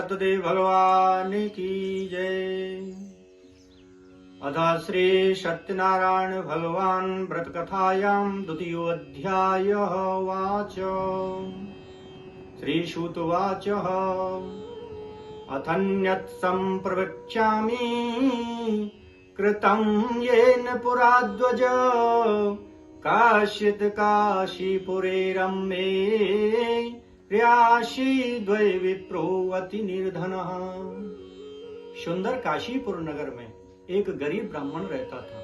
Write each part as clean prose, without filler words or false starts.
सतदेव भगवान की जय। अथ श्री सत्यनारायण भगवान व्रत कथायां द्वितीयोऽध्याय वाच। श्री सूत उवाच अथन्यत् संप्रवक्ष्यामि कृतं येन पुराद्वज काश्चित् काशीपुरे रम्ये प्रियाशी द्वै विप्रो अति निर्धनः। सुंदर काशीपुर नगर में एक गरीब ब्राह्मण रहता था।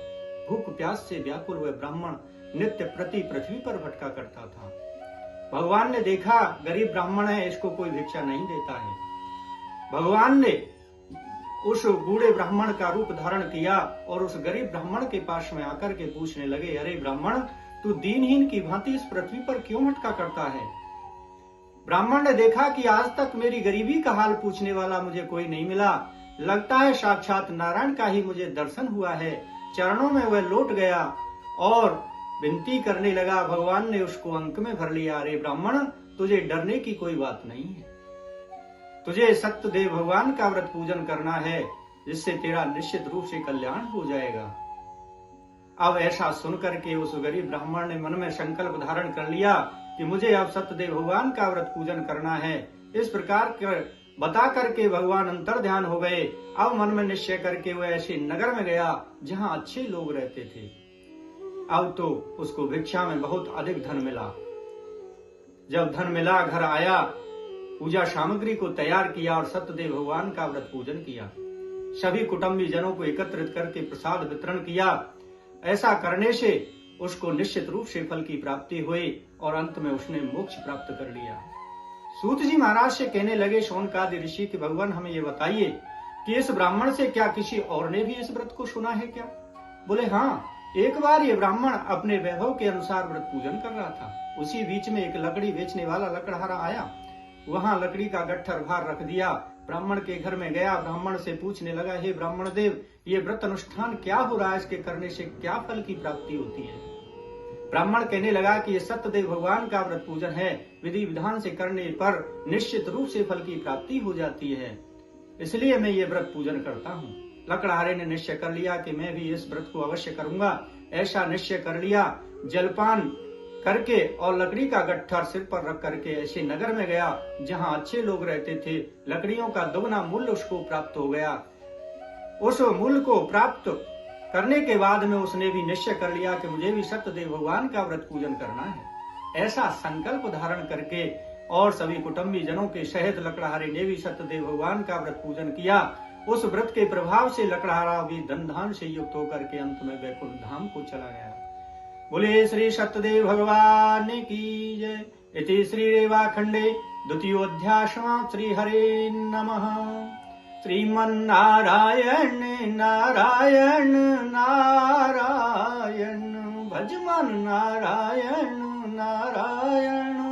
भूख प्यास से व्याकुल हुए ब्राह्मण नित्य प्रति पृथ्वी पर भटका करता था। भगवान ने देखा गरीब ब्राह्मण है, इसको कोई भिक्षा नहीं देता है। भगवान ने उस बूढ़े ब्राह्मण का रूप धारण किया और उस गरीब ब्राह्मण के पास में आकर के पूछने लगे, अरे ब्राह्मण, तू दीनहीन की भांति इस पृथ्वी पर क्यों भटका करता है? ब्राह्मण ने देखा कि आज तक मेरी गरीबी का हाल पूछने वाला मुझे कोई नहीं मिला। लगता है साक्षात नारायण का ही मुझे दर्शन हुआ है। चरणों में वह लौट गया और विनती करने लगा। भगवान ने उसको अंक में भर लिया, अरे ब्राह्मण, तुझे डरने की कोई बात नहीं है। तुझे सत्यदेव भगवान का व्रत पूजन करना है, जिससे तेरा निश्चित रूप से कल्याण हो जाएगा। अब ऐसा सुनकर के उस गरीब ब्राह्मण ने मन में संकल्प धारण कर लिया कि मुझे अब सत्यदेव भगवान का व्रत पूजन करना है। इस प्रकार बता करके भगवान अंतर ध्यान हो गए। अब मन में निश्चय करके वह ऐसे नगर में गया जहां अच्छे लोग रहते थे। अब तो उसको भिक्षा में बहुत अधिक धन मिला। जब धन मिला, घर आया, पूजा सामग्री को तैयार किया और सत्यदेव भगवान का व्रत पूजन किया। सभी कुटुंबी जनों को एकत्रित करके प्रसाद वितरण किया। ऐसा करने से उसको निश्चित रूप से फल की प्राप्ति हुई और अंत में उसने मोक्ष प्राप्त कर लिया। सूत जी महाराज से कहने लगे, शौनकादि ऋषि के भगवान, हमें ये बताइए कि इस ब्राह्मण से क्या किसी और ने भी इस व्रत को सुना है क्या? बोले हाँ, एक बार ये ब्राह्मण अपने वैभव के अनुसार व्रत पूजन कर रहा था। उसी बीच में एक लकड़ी बेचने वाला लकड़हारा आया। वहां लकड़ी का गट्ठर भार रख दिया। ब्राह्मण के घर में गया, ब्राह्मण से पूछने लगा, हे ब्राह्मण देव, ये व्रत अनुष्ठान क्या हो रहा है? इसके करने से क्या फल की प्राप्ति होती है? ब्राह्मण कहने लगा कि ये सत्यदेव भगवान का व्रत पूजन है। विधि विधान से करने पर निश्चित रूप से फल की प्राप्ति हो जाती है, इसलिए मैं ये व्रत पूजन करता हूँ। लकड़हारे ने निश्चय कर लिया कि मैं भी इस व्रत को अवश्य करूंगा। ऐसा निश्चय कर लिया। जलपान करके और लकड़ी का गट्ठर सिर पर रख करके ऐसे नगर में गया जहां अच्छे लोग रहते थे। लकड़ियों का दोगुना मूल्य उसको प्राप्त हो गया। उस मूल्य को प्राप्त करने के बाद में उसने भी निश्चय कर लिया कि मुझे भी सत्यदेव भगवान का व्रत पूजन करना है। ऐसा संकल्प धारण करके और सभी कुटुंबी जनों के सहित लकड़हारे ने भी सत्यदेव भगवान का व्रत पूजन किया। उस व्रत के प्रभाव से लकड़हारा भी धन धान से युक्त होकर के अंत में वैकुंठ धाम को चला गया। बोले श्री सत्यदेव भगवान की जय। इति श्री रेवाखंडे द्वितीयोऽध्याय श्री हरे नमः। श्रीमन्नारायण नारायण नारायण भजमन नारायण नारायण।